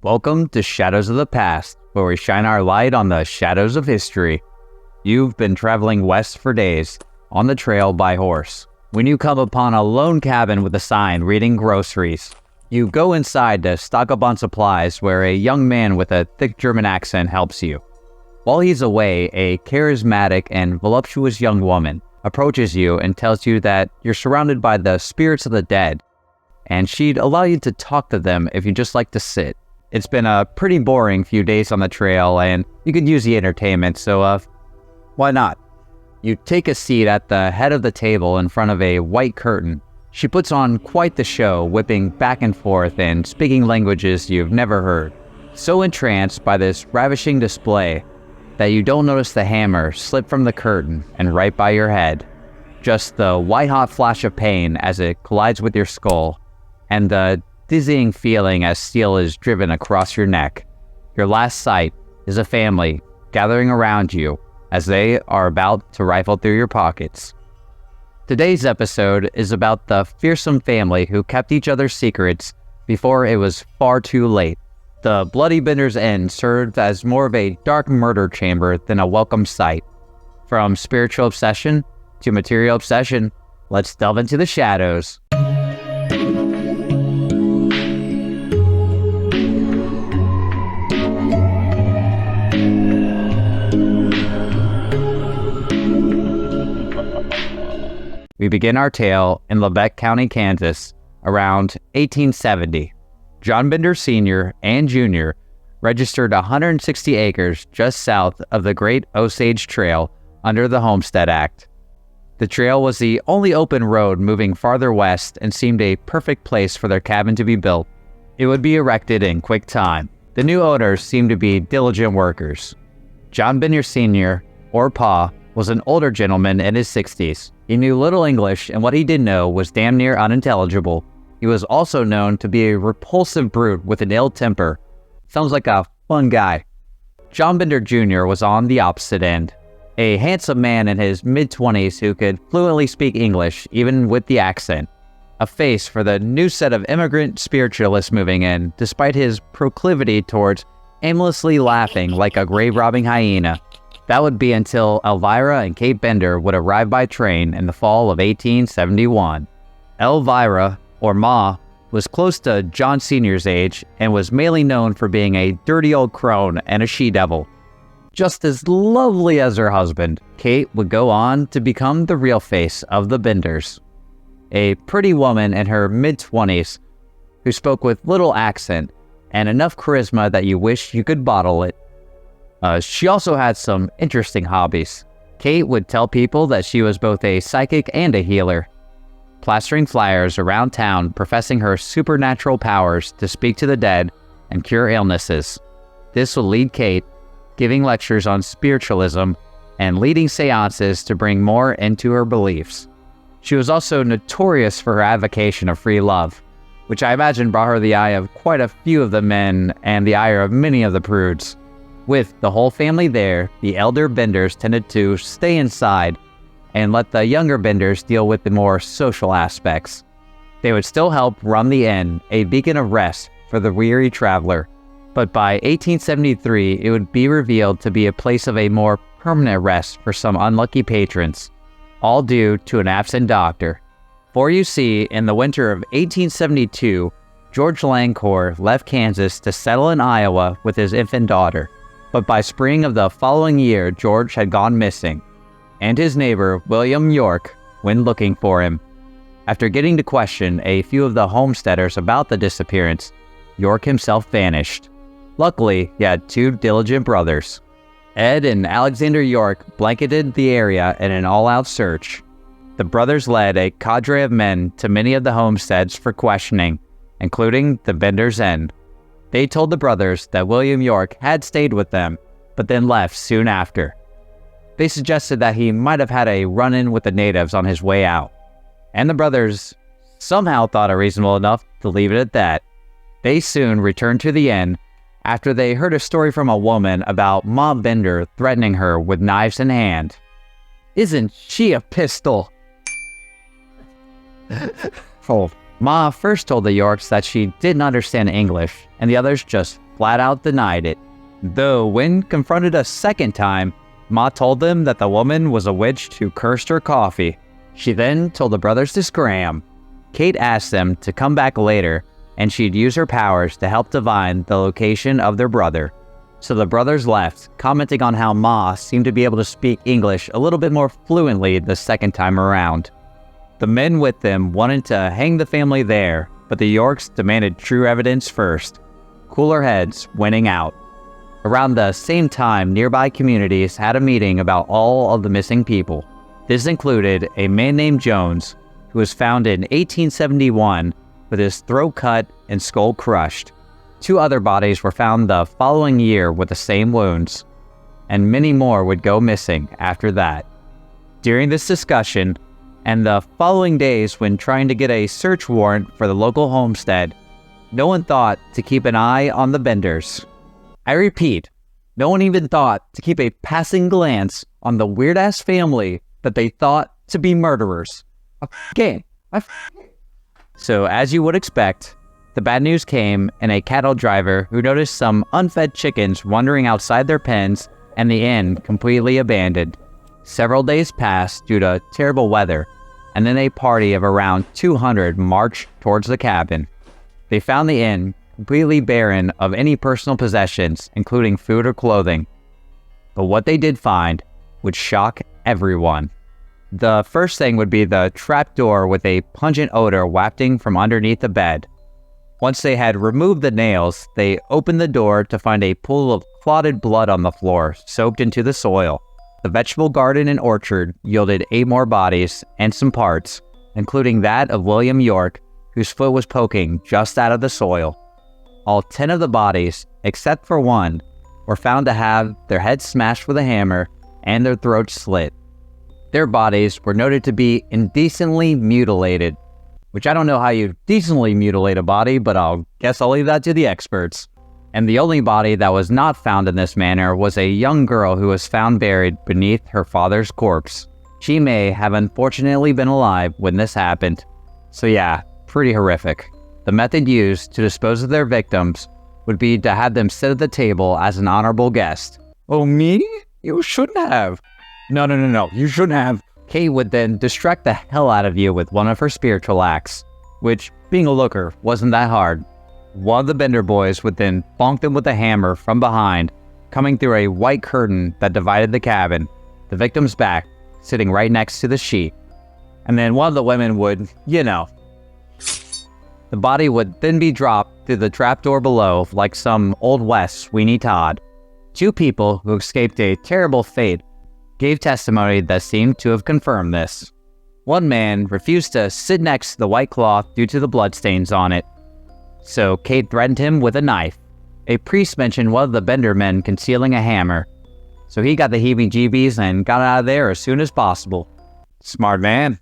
Welcome to Shadows of the Past, where we shine our light on the shadows of history. You've been traveling west for days, on the trail by horse. When you come upon a lone cabin with a sign reading groceries, you go inside to stock up on supplies where a young man with a thick German accent helps you. While he's away, a charismatic and voluptuous young woman approaches you and tells you that you're surrounded by the spirits of the dead, and she'd allow you to talk to them if you just like to sit. It's been a pretty boring few days on the trail, and you could use the entertainment, so why not? You take a seat at the head of the table in front of a white curtain. She puts on quite the show, whipping back and forth and speaking languages you've never heard. So entranced by this ravishing display that you don't notice the hammer slip from the curtain and right by your head. Just the white-hot flash of pain as it collides with your skull, and the dizzying feeling as steel is driven across your neck. Your last sight is a family gathering around you as they are about to rifle through your pockets. Today's episode is about the fearsome family who kept each other's secrets before it was far too late. The Bloody Bender's End served as more of a dark murder chamber than a welcome sight. From spiritual obsession to material obsession, let's delve into the shadows. We begin our tale in Lebec County, Kansas, around 1870. John Bender Sr. and Jr. registered 160 acres just south of the Great Osage Trail under the Homestead Act. The trail was the only open road moving farther west and seemed a perfect place for their cabin to be built. It would be erected in quick time. The new owners seemed to be diligent workers. John Bender Sr., or Pa, was an older gentleman in his 60s. He knew little English, and what he did know was damn near unintelligible. He was also known to be a repulsive brute with an ill temper. Sounds like a fun guy. John Bender Jr. was on the opposite end. A handsome man in his mid-20s who could fluently speak English, even with the accent. A face for the new set of immigrant spiritualists moving in, despite his proclivity towards aimlessly laughing like a grave-robbing hyena. That would be until Elvira and Kate Bender would arrive by train in the fall of 1871. Elvira, or Ma, was close to John Sr.'s age and was mainly known for being a dirty old crone and a she-devil. Just as lovely as her husband, Kate would go on to become the real face of the Benders. A pretty woman in her mid-20s who spoke with little accent and enough charisma that you wish you could bottle it. She also had some interesting hobbies. Kate would tell people that she was both a psychic and a healer, plastering flyers around town professing her supernatural powers to speak to the dead and cure illnesses. This would lead Kate giving lectures on spiritualism and leading seances to bring more into her beliefs. She was also notorious for her advocacy of free love, which I imagine brought her the eye of quite a few of the men and the ire of many of the prudes. With the whole family there, the elder Benders tended to stay inside and let the younger Benders deal with the more social aspects. They would still help run the inn, a beacon of rest for the weary traveler. But by 1873, it would be revealed to be a place of a more permanent rest for some unlucky patrons, all due to an absent doctor. For you see, in the winter of 1872, George Lancor left Kansas to settle in Iowa with his infant daughter. But by spring of the following year, George had gone missing, and his neighbor, William York, went looking for him. After getting to question a few of the homesteaders about the disappearance, York himself vanished. Luckily, he had two diligent brothers. Ed and Alexander York blanketed the area in an all-out search. The brothers led a cadre of men to many of the homesteads for questioning, including the Bender's End. They told the brothers that William York had stayed with them, but then left soon after. They suggested that he might have had a run-in with the natives on his way out, and the brothers somehow thought it reasonable enough to leave it at that. They soon returned to the inn after they heard a story from a woman about Ma Bender threatening her with knives in hand. "Isn't she a pistol?" Oh, Ma first told the Yorks that she didn't understand English, and the others just flat out denied it. Though when confronted a second time, Ma told them that the woman was a witch who cursed her coffee. She then told the brothers to scram. Kate asked them to come back later, and she'd use her powers to help divine the location of their brother. So the brothers left, commenting on how Ma seemed to be able to speak English a little bit more fluently the second time around. The men with them wanted to hang the family there, but the Yorks demanded true evidence first. Cooler heads winning out. Around the same time, nearby communities had a meeting about all of the missing people. This included a man named Jones, who was found in 1871 with his throat cut and skull crushed. 2 other bodies were found the following year with the same wounds, and many more would go missing after that. During this discussion, and the following days when trying to get a search warrant for the local homestead, no one thought to keep an eye on the Benders. I repeat, no one even thought to keep a passing glance on the weird-ass family that they thought to be murderers. So as you would expect, the bad news came, and a cattle driver who noticed some unfed chickens wandering outside their pens and the inn completely abandoned. Several days passed due to terrible weather, and then a party of around 200 marched towards the cabin. They found the inn completely barren of any personal possessions, including food or clothing. But what they did find would shock everyone. The first thing would be the trapdoor with a pungent odor wafting from underneath the bed. Once they had removed the nails, they opened the door to find a pool of clotted blood on the floor, soaked into the soil. The vegetable garden and orchard yielded 8 more bodies and some parts, including that of William York, whose foot was poking just out of the soil. All 10 of the bodies, except for one, were found to have their heads smashed with a hammer and their throats slit. Their bodies were noted to be indecently mutilated, which I don't know how you decently mutilate a body, but I'll leave that to the experts. And the only body that was not found in this manner was a young girl who was found buried beneath her father's corpse. She may have unfortunately been alive when this happened. So yeah, pretty horrific. The method used to dispose of their victims would be to have them sit at the table as an honorable guest. Oh, me? You shouldn't have. No, you shouldn't have. Kate would then distract the hell out of you with one of her spiritual acts, which, being a looker, wasn't that hard. One of the Bender boys would then bonk them with a hammer from behind, coming through a white curtain that divided the cabin, the victim's back sitting right next to the sheet. And then one of the women would, The body would then be dropped through the trapdoor below like some Old West Sweeney Todd. 2 people who escaped a terrible fate gave testimony that seemed to have confirmed this. One man refused to sit next to the white cloth due to the bloodstains on it, so Kate threatened him with a knife. A priest mentioned one of the Bender men concealing a hammer, so he got the heebie-jeebies and got out of there as soon as possible. Smart man.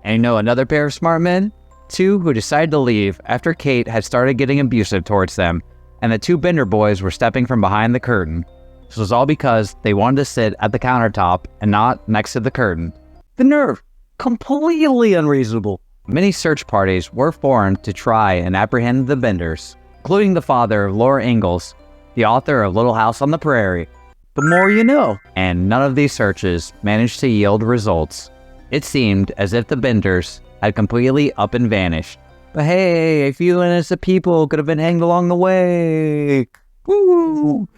And you know another pair of smart men? 2 who decided to leave after Kate had started getting abusive towards them, and the 2 Bender boys were stepping from behind the curtain. This was all because they wanted to sit at the countertop and not next to the curtain. The nerve! Completely unreasonable. Many search parties were formed to try and apprehend the Benders, including the father of Laura Ingalls, the author of Little House on the Prairie. The more you know. And none of these searches managed to yield results. It seemed as if the Benders had completely up and vanished. But hey, a few innocent people could have been hanged along the way. Woo!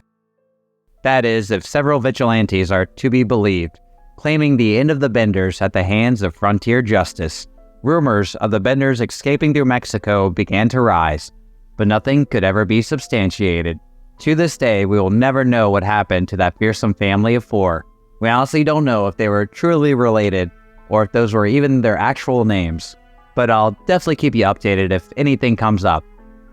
That is, if several vigilantes are to be believed, claiming the end of the Benders at the hands of frontier justice. Rumors of the Benders escaping through Mexico began to rise, but nothing could ever be substantiated. To this day, we will never know what happened to that fearsome family of 4. We honestly don't know if they were truly related, or if those were even their actual names. But I'll definitely keep you updated if anything comes up.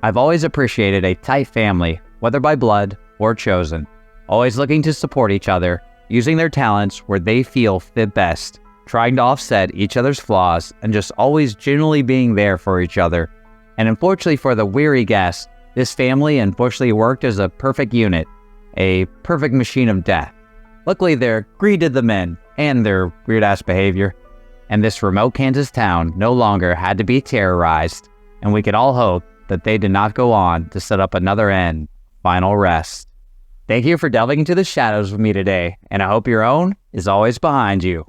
I've always appreciated a tight family, whether by blood or chosen. Always looking to support each other, using their talents where they feel fit best, trying to offset each other's flaws, and just always genuinely being there for each other. And unfortunately for the weary guest, this family unfortunately worked as a perfect unit, a perfect machine of death. Luckily, their greed did the men, and their weird-ass behavior, and this remote Kansas town no longer had to be terrorized, and we could all hope that they did not go on to set up another end, final rest. Thank you for delving into the shadows with me today, and I hope your own is always behind you.